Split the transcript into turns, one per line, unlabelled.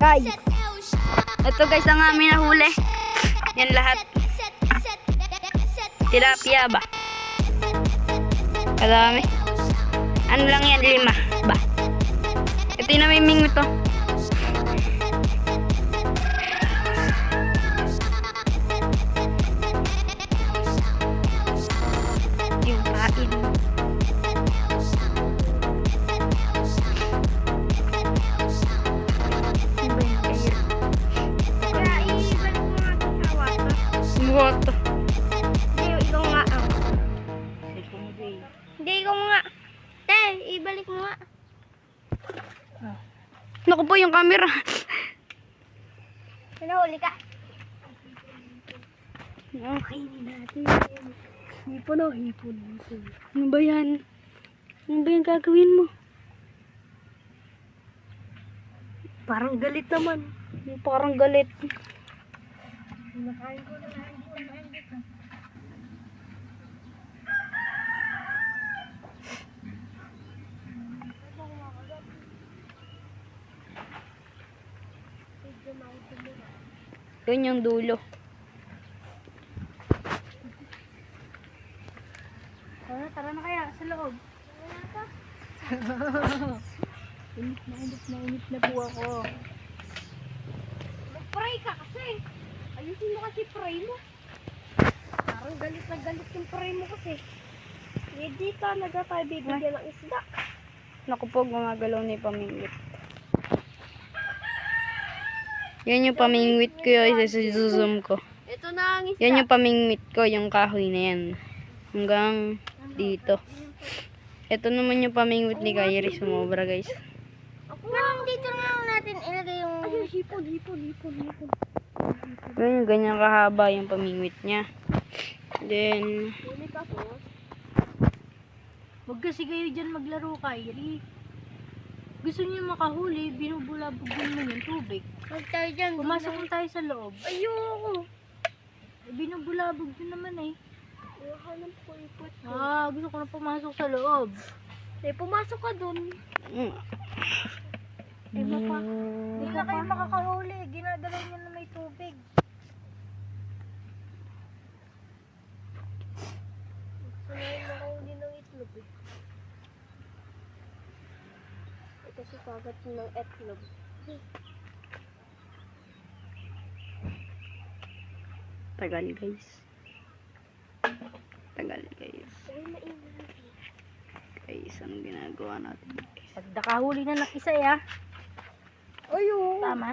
Boracay. Ito guys ang aming nahuli. Yan lahat. Tilapia ba? Kadami. Ano lang yan? 5 ba? Ito yung namiming ito. Yung pain. Wato.
Hindi, ikaw nga. Hindi, ikaw nga. Te, ibalik mo nga.
Naku po yung camera.
Pinahuli ka.
Okay natin. Hipon o, hipon. Ano ba yan? Ano ba yung gagawin mo?
Parang galit naman.
Parang galit.
Nakain ko na lang.
Yun yung dulo.
Tara na kaya sa loob.
Init na po ako.
Mag-pray ka kasi. Ayusin mo kasi pray mo. Parang galit na galit yung pray mo kasi. Hindi ka nagkakabibigyan ng isda.
Naku po, gumagalaw na yung pamingwit. Yan yung pamingwit ko yun. Isa-zoom ko.
Ito na ang isda.
Yan yung pamingwit ko, yung kahoy na yan. Hanggang dito. Ito naman yung pamingwit ni Kyrie. Sumobra guys.
Parang dito na lang natin ilagay yung... Ay, hipon.
Yan yung ganyan kahaba yung pamingwit niya. Then,
Huwag kasi kayo dyan maglaro, Kyrie. Gusto niyo makahuli, binubulabugin mo yung tubig. Huwag tayo dyan. Pumasok na tayo sa loob. Ayoko. Binubulabog yun naman eh. Ayahanap ko ipot ko. Gusto ko na pumasok sa loob. Pumasok ka dun. Hindi na kayo makakahuli. Ginadala niyo na may tubig. Gusto na yung makahuli ng itlog eh. Kasi kagat ng etlog.
tagal guys. Guys, anong ginagawa natin?
Pag nakahuli na ng isa ya. Ayun. Tama.